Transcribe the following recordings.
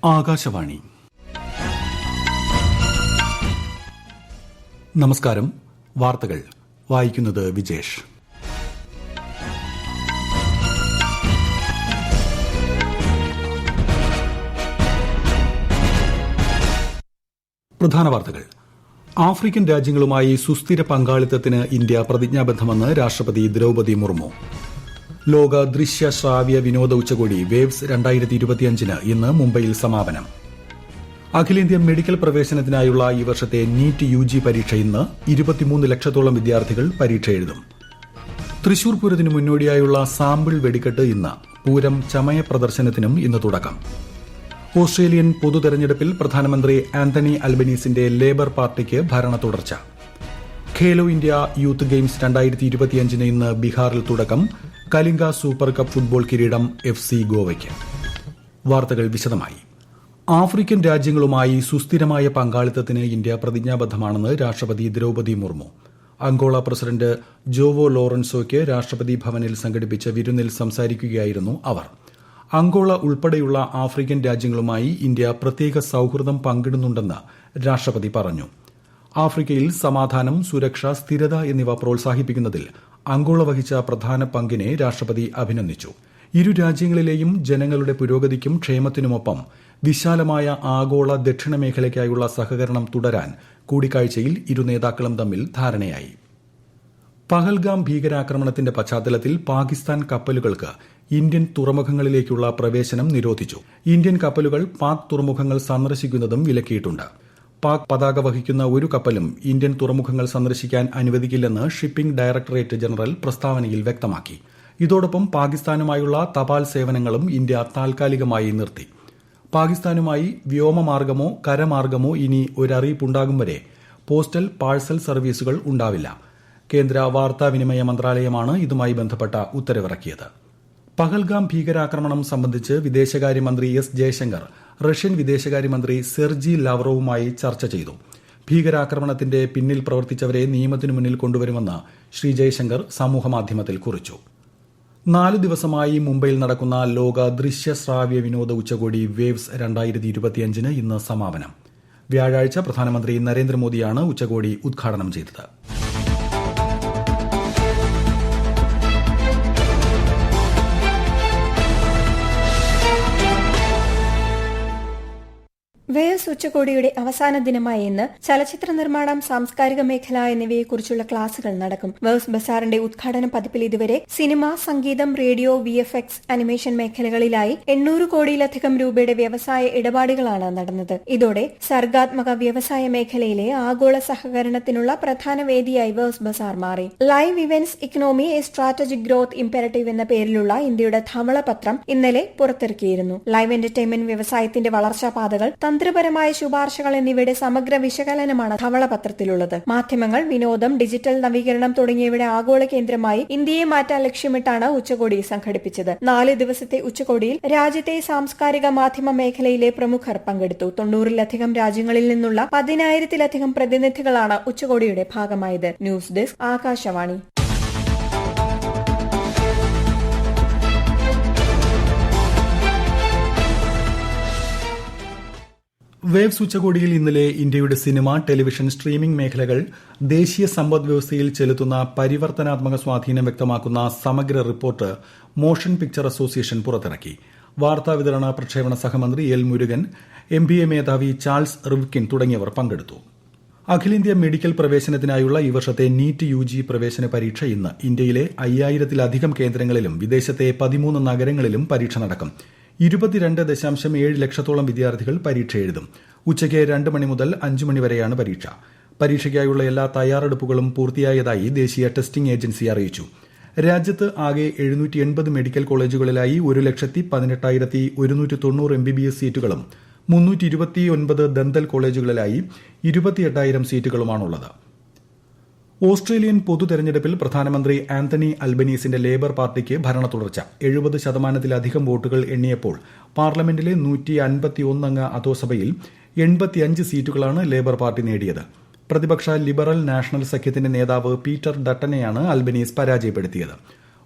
ആകാശവാണി. നമസ്കാരം. വാർത്തകൾ വായിക്കുന്നത് വിജേഷ്. പ്രധാന വാർത്തകൾ. ആഫ്രിക്കൻ രാജ്യങ്ങളുമായി സുസ്ഥിര പങ്കാളിത്തത്തിന് ഇന്ത്യ പ്രതിജ്ഞാബദ്ധമെന്ന് രാഷ്ട്രപതി ദ്രൌപദി മുർമു. ലോക ദൃശ്യ ശ്രാവ്യ വിനോദ ഉച്ചകോടി വേവ്സ് 2025 ഇന്ന് മുംബൈയിൽ സമാപനം. അഖിലേന്ത്യാ മെഡിക്കൽ പ്രവേശനത്തിനായുള്ള ഈ വർഷത്തെ നീറ്റ് UG പരീക്ഷ ഇന്ന് 23 ലക്ഷത്തോളം വിദ്യാർത്ഥികൾ പരീക്ഷ എഴുതും. തൃശൂർ പൂരത്തിന് മുന്നോടിയായുള്ള സാമ്പിൾ വെടിക്കെട്ട് ഇന്ന്. പൂരം ചമയ പ്രദർശനത്തിനും ഇന്ന് തുടക്കം. ഓസ്ട്രേലിയൻ പൊതുതെരഞ്ഞെടുപ്പിൽ പ്രധാനമന്ത്രി ആന്റണി അൽബനീസിന്റെ ലേബർ പാർട്ടിക്ക് ഭരണ തുടർച്ച. ഖേലോ ഇന്ത്യ യൂത്ത് ഗെയിംസ് 2025 ഇന്ന് ബീഹാറിൽ തുടക്കം. കലിംഗ സൂപ്പർ കപ്പ് ഫുട്ബോൾ കിരീടം FC ഗോവയ്ക്ക്. വാർത്തകൾ വിശദമായി. ആഫ്രിക്കൻ രാജ്യങ്ങളുമായി സുസ്ഥിരമായ പങ്കാളിത്തത്തിന് ഇന്ത്യ പ്രതിജ്ഞാബദ്ധമാണെന്ന് രാഷ്ട്രപതി ദ്രൌപദി മുർമു. അംഗോള പ്രസിഡന്റ് ജോവോ ലോറൻസോയ്ക്ക് രാഷ്ട്രപതി ഭവനിൽ സംഘടിപ്പിച്ച വിരുന്നിൽ സംസാരിക്കുകയായിരുന്നു അവർ. അംഗോള ഉൾപ്പെടെയുള്ള ആഫ്രിക്കൻ രാജ്യങ്ങളുമായി ഇന്ത്യ പ്രത്യേക സൌഹൃദം പങ്കിടുന്നുണ്ടെന്ന് രാഷ്ട്രപതി പറഞ്ഞു. ആഫ്രിക്കയിൽ സമാധാനം, സുരക്ഷ, സ്ഥിരത എന്നിവ പ്രോത്സാഹിപ്പിക്കുന്നതിൽ അംഗോള വഹിച്ച പ്രധാന പങ്കിനെ രാഷ്ട്രപതി അഭിനന്ദിച്ചു. ഇരു രാജ്യങ്ങളിലെയും ജനങ്ങളുടെ പുരോഗതിക്കും ക്ഷേമത്തിനുമൊപ്പം വിശാലമായ ആഗോള ദക്ഷിണ മേഖലയ്ക്കായുള്ള സഹകരണം തുടരാൻ കൂടിക്കാഴ്ചയിൽ ഇരു നേതാക്കളും തമ്മിൽ ധാരണയായി. പഹൽഗാം ഭീകരാക്രമണത്തിന്റെ പശ്ചാത്തലത്തിൽ പാകിസ്ഥാൻ കപ്പലുകൾക്ക് ഇന്ത്യൻ തുറമുഖങ്ങളിലേക്കുള്ള പ്രവേശനം നിരോധിച്ചു. ഇന്ത്യൻ കപ്പലുകൾ പാക് തുറമുഖങ്ങൾ സന്ദർശിക്കുന്നതും വിലക്കിയിട്ടുണ്ട്. പാക് പതാക വഹിക്കുന്ന ഒരു കപ്പലും ഇന്ത്യൻ തുറമുഖങ്ങൾ സന്ദർശിക്കാൻ അനുവദിക്കില്ലെന്ന് ഷിപ്പിംഗ് ഡയറക്ടറേറ്റ് ജനറൽ പ്രസ്താവനയിൽ വ്യക്തമാക്കി. ഇതോടൊപ്പം പാകിസ്ഥാനുമായുള്ള തപാൽ സേവനങ്ങളും ഇന്ത്യ താൽക്കാലികമായി നിർത്തി. പാകിസ്ഥാനുമായി വ്യോമമാർഗമോ കരമാർഗമോ ഇനി ഒരറിയിപ്പുണ്ടാകും വരെ പോസ്റ്റൽ പാഴ്സൽ സർവീസുകൾ ഉണ്ടാവില്ല. കേന്ദ്ര വാർത്താവിനിമയ മന്ത്രാലയമാണ് ഇതുമായി ബന്ധപ്പെട്ട ഉത്തരവിറക്കിയത്. പഹൽഗാം ഭീകരാക്രമണം സംബന്ധിച്ച് വിദേശകാര്യമന്ത്രി S. ജയശങ്കർ റഷ്യൻ വിദേശകാര്യമന്ത്രി സെർജി ലാവ്റോവുമായി ചർച്ച ചെയ്തു. ഭീകരാക്രമണത്തിന്റെ പിന്നിൽ പ്രവർത്തിച്ചവരെ നിയമത്തിനു മുന്നിൽ കൊണ്ടുവരുമെന്ന് ശ്രീ ജയശങ്കർ സമൂഹമാധ്യമത്തിൽ കുറിച്ചു. 4 ദിവസമായി മുംബൈയിൽ നടക്കുന്ന ലോക ദൃശ്യ ശ്രാവ്യ വിനോദ ഉച്ചകോടി വേവ്സ് 2025 ഇന്ന് സമാപനം. വ്യാഴാഴ്ച പ്രധാനമന്ത്രി നരേന്ദ്രമോദിയാണ് ഉച്ചകോടി ഉദ്ഘാടനം ചെയ്തത്. വേവ്സ് ഉച്ചകോടിയുടെ അവസാന ദിനമായ ഇന്ന് ചലച്ചിത്ര നിർമ്മാണം, സാംസ്കാരിക മേഖല എന്നിവയെക്കുറിച്ചുള്ള ക്ലാസുകൾ നടക്കും. വേവ്സ് ബസാറിന്റെ ഉദ്ഘാടന പതിപ്പിൽ ഇതുവരെ സിനിമ, സംഗീതം, റേഡിയോ, VFX, അനിമേഷൻ മേഖലകളിലായി 800 കോടിയിലധികം രൂപയുടെ വ്യവസായ ഇടപാടുകളാണ് നടന്നത്. ഇതോടെ സർഗാത്മക വ്യവസായ മേഖലയിലെ ആഗോള സഹകരണത്തിനുള്ള പ്രധാന വേദിയായി വേവ്സ് ബസാർ മാറി. Live events economy A strategic growth imperative എന്ന പേരിലുള്ള ഇന്ത്യയുടെ ധവളപത്രം ഇന്നലെ പുറത്തിറക്കിയിരുന്നു. ലൈവ് എന്റർടൈൻമെന്റ് വ്യവസായത്തിന്റെ വളർച്ചാ പാതകൾ, തന്ത്രപരമായ ശുപാർശകൾ എന്നിവയുടെ സമഗ്ര വിശകലനമാണ് ധവളപത്രത്തിലുള്ളത്. മാധ്യമങ്ങൾ, വിനോദം, ഡിജിറ്റൽ നവീകരണം തുടങ്ങിയവയുടെ ആഗോള കേന്ദ്രമായി ഇന്ത്യയെ മാറ്റാൻ ലക്ഷ്യമിട്ടാണ് ഉച്ചകോടി സംഘടിപ്പിച്ചത്. 4 ദിവസത്തെ ഉച്ചകോടിയിൽ രാജ്യത്തെ സാംസ്കാരിക മാധ്യമ മേഖലയിലെ പ്രമുഖർ പങ്കെടുത്തു. 90-ലധികം രാജ്യങ്ങളിൽ നിന്നുള്ള 10,000-ലധികം പ്രതിനിധികളാണ് ഉച്ചകോടിയുടെ ഭാഗമായത്. News desk, Akashvani. വേവ്സ് ഉച്ചകോടിയിൽ ഇന്നലെ ഇന്ത്യയുടെ സിനിമ, ടെലിവിഷൻ, സ്ട്രീമിംഗ് മേഖലകൾ ദേശീയ സമ്പദ് വ്യവസ്ഥയിൽ ചെലുത്തുന്ന പരിവർത്തനാത്മക സ്വാധീനം വ്യക്തമാക്കുന്ന സമഗ്ര റിപ്പോർട്ട് മോഷൻ പിക്ചർ അസോസിയേഷൻ പുറത്തിറക്കി. വാർത്താവിതരണ പ്രക്ഷേപണ സഹമന്ത്രി L. മുരുകൻ, MBA മേധാവി ചാൾസ് റിവ്കിൻ തുടങ്ങിയവർ പങ്കെടുത്തു. അഖിലേന്ത്യാ മെഡിക്കൽ പ്രവേശനത്തിനായുള്ള ഈ വർഷത്തെ നീറ്റ് UG പ്രവേശന പരീക്ഷ ഇന്ന്. ഇന്ത്യയിലെ 5000-ലധികം കേന്ദ്രങ്ങളിലും വിദേശത്തെ 13 നഗരങ്ങളിലും പരീക്ഷ നടക്കും. 22.7 ലക്ഷത്തോളം വിദ്യാർത്ഥികൾ പരീക്ഷ എഴുതും. ഉച്ചയ്ക്ക് 2 മണി മുതൽ 5 മണി വരെയാണ് പരീക്ഷ. പരീക്ഷയ്ക്കായുള്ള എല്ലാ തയ്യാറെടുപ്പുകളും പൂർത്തിയായതായി ദേശീയ ടെസ്റ്റിംഗ് ഏജൻസി അറിയിച്ചു. രാജ്യത്ത് ആകെ 780 മെഡിക്കൽ കോളേജുകളിലായി 1,18,190 MBBS സീറ്റുകളും 329 ദന്തൽ കോളേജുകളിലായി 28,000 സീറ്റുകളുമാണുള്ളത്. ഓസ്ട്രേലിയൻ പൊതുതെരഞ്ഞെടുപ്പിൽ പ്രധാനമന്ത്രി ആന്റണി അൽബനീസിന്റെ ലേബർ പാർട്ടിക്ക് ഭരണ തുടർച്ച. 70%-ലധികം വോട്ടുകൾ എണ്ണിയപ്പോൾ പാർലമെന്റിലെ 151 അംഗ അധോസഭയിൽ 85 സീറ്റുകളാണ് ലേബർ പാർട്ടി നേടിയത്. പ്രതിപക്ഷ ലിബറൽ നാഷണൽ സഖ്യത്തിന്റെ നേതാവ് പീറ്റർ ഡട്ടനെയാണ് അൽബനീസ് പരാജയപ്പെടുത്തിയത്.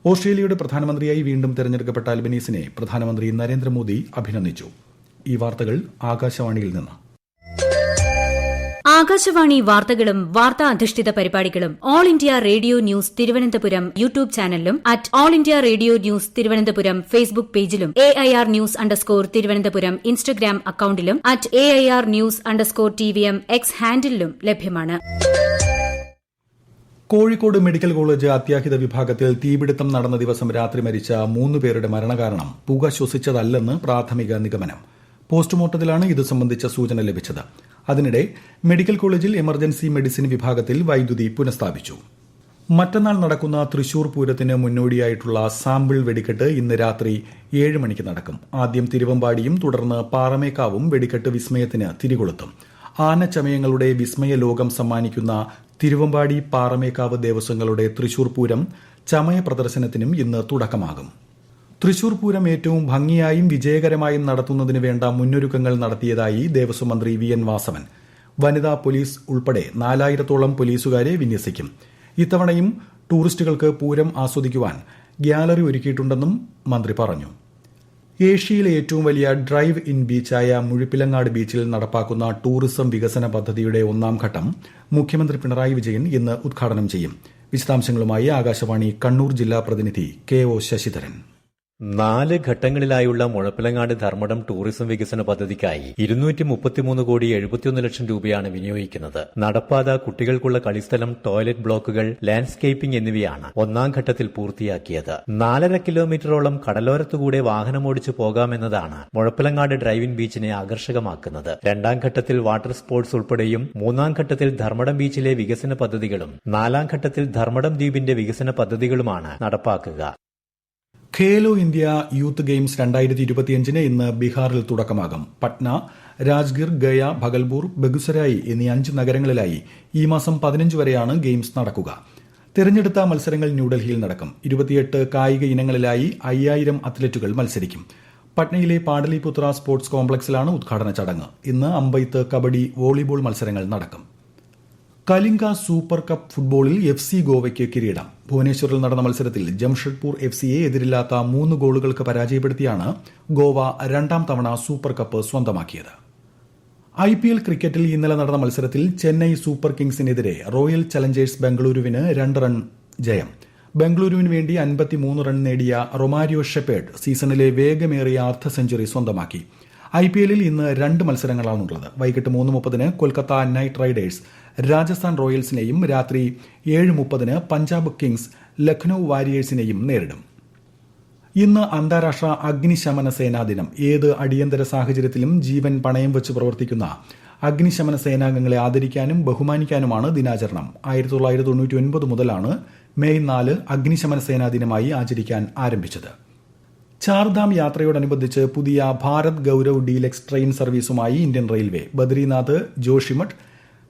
ഓസ്ട്രേലിയയുടെ പ്രധാനമന്ത്രിയായി വീണ്ടും തെരഞ്ഞെടുക്കപ്പെട്ട അൽബനീസിനെ പ്രധാനമന്ത്രി നരേന്ദ്രമോദി അഭിനന്ദിച്ചു. ഈ വാർത്തകൾ ആകാശവാണിയിൽ നിന്ന്. ആകാശവാണി വാർത്തകളും വാർത്താ അധിഷ്ഠിത പരിപാടികളും All India Radio News Thiruvananthapuram YouTube ചാനലിലും at All India Radio News Thiruvananthapuram Facebook പേജിലും AIR ന്യൂസ് _ ഇൻസ്റ്റഗ്രാം അക്കൌണ്ടിലും at AIR news _ TVM X ഹാൻഡിലും ലഭ്യമാണ്. കോഴിക്കോട് മെഡിക്കൽ കോളേജ് അത്യാഹിത വിഭാഗത്തിൽ തീപിടുത്തം നടന്ന ദിവസം രാത്രി മരിച്ച 3 പേരുടെ മരണകാരണം പുക ശ്വസിച്ചതല്ലെന്ന് പ്രാഥമിക നിഗമനം. പോസ്റ്റ്മോർട്ടത്തിലാണ് ഇത് സംബന്ധിച്ച സൂചന ലഭിച്ചത്. അതിനിടെ മെഡിക്കൽ കോളേജിൽ എമർജൻസി മെഡിസിൻ വിഭാഗത്തിൽ വൈദ്യുതി പുനഃസ്ഥാപിച്ചു. മറ്റന്നാൾ നടക്കുന്ന തൃശൂർ പൂരത്തിന് മുന്നോടിയായിട്ടുള്ള സാമ്പിൾ വെടിക്കെട്ട് ഇന്ന് രാത്രി 7 മണിക്ക് നടക്കും. ആദ്യം തിരുവമ്പാടിയും തുടർന്ന് പാറമേക്കാവും വെടിക്കെട്ട് വിസ്മയത്തിന് തിരികൊളുത്തും. ആനച്ചമയങ്ങളുടെ വിസ്മയ ലോകം സമ്മാനിക്കുന്ന തിരുവമ്പാടി പാറമേക്കാവ് ദേവസ്വങ്ങളുടെ തൃശൂർ പൂരം ചമയ പ്രദർശനത്തിനും ഇന്ന് തുടക്കമാകും. തൃശൂർ പൂരം ഏറ്റവും ഭംഗിയായും വിജയകരമായും നടത്തുന്നതിന് വേണ്ട മുന്നൊരുക്കങ്ങൾ നടത്തിയതായി ദേവസ്വം മന്ത്രി VN വാസവൻ. വനിതാ പോലീസ് ഉൾപ്പെടെ 4000-ഓളം പോലീസുകാരെ വിന്യസിക്കും. ഇത്തവണയും ടൂറിസ്റ്റുകൾക്ക് പൂരം ആസ്വദിക്കുവാൻ ഗ്യാലറി ഒരുക്കിയിട്ടുണ്ടെന്നും മന്ത്രി പറഞ്ഞു. ഏഷ്യയിലെ ഏറ്റവും വലിയ ഡ്രൈവ് ഇൻ ബീച്ചായ മുഴുപ്പിലങ്ങാട് ബീച്ചിൽ നടപ്പാക്കുന്ന ടൂറിസം വികസന പദ്ധതിയുടെ 1ാം ഘട്ടം മുഖ്യമന്ത്രി പിണറായി വിജയൻ ഇന്ന് ഉദ്ഘാടനം ചെയ്യും. വിശദാംശങ്ങളുമായി ആകാശവാണി കണ്ണൂർ ജില്ലാ പ്രതിനിധി KO ശശിധരൻ. 4 ഘട്ടങ്ങളിലായുള്ള മുഴപ്പിലങ്ങാട് ധർമ്മടം ടൂറിസം വികസന പദ്ധതിക്കായി 233 കോടി 71 ലക്ഷം രൂപയാണ് വിനിയോഗിക്കുന്നത്. നടപ്പാത, കുട്ടികൾക്കുള്ള കളിസ്ഥലം, ടോയ്ലറ്റ് ബ്ലോക്കുകൾ, ലാൻഡ്സ്കേപ്പിംഗ് എന്നിവയാണ് 1ാം ഘട്ടത്തിൽ പൂർത്തിയാക്കിയത്. 4.5 കിലോമീറ്ററോളം കടലോരത്തുകൂടെ വാഹനമോടിച്ചു പോകാമെന്നതാണ് മുഴപ്പിലങ്ങാട് ഡ്രൈവിൻ ബീച്ചിനെ ആകർഷകമാക്കുന്നത്. 2ാം ഘട്ടത്തിൽ വാട്ടർ സ്പോർട്സ് ഉൾപ്പെടെയും 3ാം ഘട്ടത്തിൽ ധർമ്മടം ബീച്ചിലെ വികസന പദ്ധതികളും 4ാം ഘട്ടത്തിൽ ധർമ്മടം ദ്വീപിന്റെ വികസന പദ്ധതികളുമാണ് നടപ്പാക്കുക. ഖേലോ ഇന്ത്യ യൂത്ത് ഗെയിംസ് 2025 ഇന്ന് ബീഹാറിൽ തുടക്കമാകും. പട്ന, രാജ്ഗിർ, ഗയ, ഭഗൽപൂർ, ബെഗുസരായി എന്നീ 5 നഗരങ്ങളിലായി ഈ മാസം 15 വരെയാണ് ഗെയിംസ് നടക്കുക. തിരഞ്ഞെടുത്ത മത്സരങ്ങൾ ന്യൂഡൽഹിയിൽ നടക്കും. 28 കായിക ഇനങ്ങളിലായി 5000 അത്ലറ്റുകൾ മത്സരിക്കും. പട്നയിലെ പാടലിപുത്ര സ്പോർട്സ് കോംപ്ലക്സിലാണ് ഉദ്ഘാടന ചടങ്ങ്. ഇന്ന് അമ്പെയ്ത്ത്, കബഡി, വോളിബോൾ മത്സരങ്ങൾ നടക്കും. കലിംഗ സൂപ്പർ കപ്പ് ഫുട്ബോളിൽ FC ഗോവയ്ക്ക് കിരീടം. ഭുവനേശ്വറിൽ നടന്ന മത്സരത്തിൽ ജംഷഡ്പൂർ FCയെ എതിരില്ലാത്ത 3 ഗോളുകൾക്ക് പരാജയപ്പെടുത്തിയാണ് ഗോവ 2ാം തവണ സൂപ്പർ കപ്പ് സ്വന്തമാക്കിയത്. IPL ക്രിക്കറ്റിൽ ഇന്നലെ നടന്ന മത്സരത്തിൽ ചെന്നൈ സൂപ്പർ കിങ്സിനെതിരെ റോയൽ ചലഞ്ചേഴ്സ് ബംഗളൂരുവിന് 2 റൺ ജയം. ബംഗളൂരുവിന് വേണ്ടി 53 റൺ നേടിയ റൊമാരിയോ ഷെപ്പേർഡ് സീസണിലെ വേഗമേറിയ അർദ്ധ സെഞ്ചുറി സ്വന്തമാക്കി. IPLൽ ഇന്ന് 2 മത്സരങ്ങളാണുള്ളത്. വൈകിട്ട് 3:30 കൊൽക്കത്ത നൈറ്റ് റൈഡേഴ്സ് രാജസ്ഥാൻ റോയൽസിനെയും രാത്രി 7:30 പഞ്ചാബ് കിങ്സ് ലക്നൌ വാരിയേഴ്സിനെയും നേരിടും. ഇന്ന് അന്താരാഷ്ട്ര അഗ്നിശമന സേനാ ദിനം. ഏത് അടിയന്തര സാഹചര്യത്തിലും ജീവൻ പണയം വെച്ച് പ്രവർത്തിക്കുന്ന അഗ്നിശമന സേനാംഗങ്ങളെ ആദരിക്കാനും ബഹുമാനിക്കാനുമാണ് ദിനാചരണം. 1999 മുതലാണ് മെയ് 4 അഗ്നിശമന സേനാ ദിനമായി ആചരിക്കാൻ ആരംഭിച്ചത്. ചാർധാം യാത്രയോടനുബന്ധിച്ച് പുതിയ ഭാരത് ഗൌരവ് ഡീലക്സ് ട്രെയിൻ സർവീസുമായി ഇന്ത്യൻ റെയിൽവേ. ബദ്രിനാഥ്, ജോഷിമഠ്,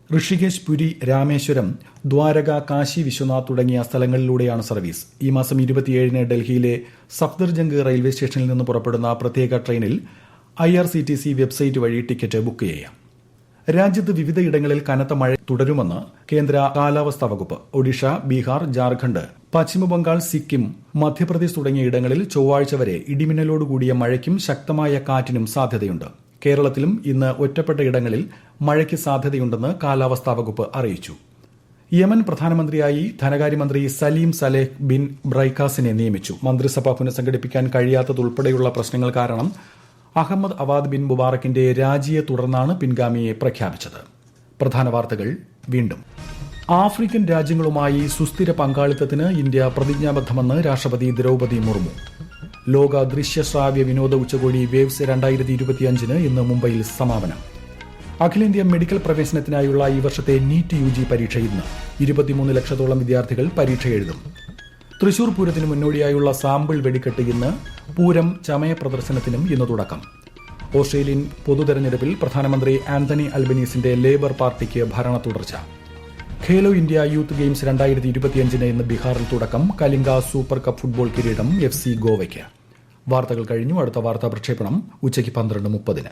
ഋഷികേശ്, പുരി, രാമേശ്വരം, ദ്വാരക, കാശി വിശ്വനാഥ് തുടങ്ങിയ സ്ഥലങ്ങളിലൂടെയാണ് സർവീസ്. ഈ മാസം 27 ഡൽഹിയിലെ സഫ്ദർജംഗ് റെയിൽവേ സ്റ്റേഷനിൽ നിന്ന് പുറപ്പെടുന്ന പ്രത്യേക ട്രെയിനിൽ IRCTC വെബ്സൈറ്റ് വഴി ടിക്കറ്റ് ബുക്ക് ചെയ്യാം. രാജ്യത്ത് വിവിധയിടങ്ങളിൽ കനത്ത മഴ തുടരുമെന്ന് കേന്ദ്ര കാലാവസ്ഥാ വകുപ്പ്. ഒഡീഷ, ബീഹാർ, ജാർഖണ്ഡ്, പശ്ചിമബംഗാൾ, സിക്കിം, മധ്യപ്രദേശ് തുടങ്ങിയ ഇടങ്ങളിൽ ചൊവ്വാഴ്ച വരെ ഇടിമിന്നലോടുകൂടിയ മഴയ്ക്കും ശക്തമായ കാറ്റിനും സാധ്യതയുണ്ട്. കേരളത്തിലും ഇന്ന് ഒറ്റപ്പെട്ട ഇടങ്ങളിൽ മഴയ്ക്ക് സാധ്യതയുണ്ടെന്ന് കാലാവസ്ഥാ വകുപ്പ് അറിയിച്ചു. യമൻ പ്രധാനമന്ത്രിയായി ധനകാര്യമന്ത്രി സലീം സലേഹ് ബിൻ ബ്രൈക്കാസിനെ നിയമിച്ചു. മന്ത്രിസഭ പുനഃസംഘടിപ്പിക്കാൻ കഴിയാത്തതുൾപ്പെടെയുള്ള പ്രശ്നങ്ങൾ കാരണം അഹമ്മദ് അവാദ് ബിൻ മുബാറക്കിന്റെ രാജിയെ തുടർന്നാണ് പിൻഗാമിയെ പ്രഖ്യാപിച്ചത്. പ്രധാന വാർത്തകൾ വീണ്ടും. ആഫ്രിക്കൻ രാജ്യങ്ങളുമായി സുസ്ഥിര പങ്കാളിത്തത്തിന് ഇന്ത്യ പ്രതിജ്ഞാബദ്ധമെന്ന് രാഷ്ട്രപതി ദ്രൌപദി മുർമു. ലോക ദൃശ്യശ്രാവ്യ വിനോദ ഉച്ചകോടി വേവ്സ് 2025 ഇന്ന് മുംബൈയിൽ സമാപനം. അഖിലേന്ത്യാ മെഡിക്കൽ പ്രവേശനത്തിനായുള്ള ഈ വർഷത്തെ നീറ്റ് UG പരീക്ഷ ഇന്ന്. 23 ലക്ഷത്തോളം വിദ്യാർത്ഥികൾ പരീക്ഷ എഴുതും. തൃശൂർ പൂരത്തിന് മുന്നോടിയായുള്ള സാമ്പിൾ വെടിക്കെട്ട് ഇന്ന്. പൂരം ചമയ പ്രദർശനത്തിനും ഇന്ന് തുടക്കം. ഓസ്ട്രേലിയൻ പൊതുതെരഞ്ഞെടുപ്പിൽ പ്രധാനമന്ത്രി ആന്റണി അൽബനീസിന്റെ ലേബർ പാർട്ടിക്ക് ഭരണ തുടർച്ച. ഖേലോ ഇന്ത്യ യൂത്ത് ഗെയിംസ് 2025 ഇന്ന് ബീഹാറിൽ തുടക്കം. കലിംഗ സൂപ്പർ കപ്പ് ഫുട്ബോൾ കിരീടം FC ഗോവയ്ക്ക്. വാർത്തകൾ കഴിഞ്ഞു. അടുത്ത വാർത്താ പ്രക്ഷേപണം ഉച്ചയ്ക്ക് 12:30.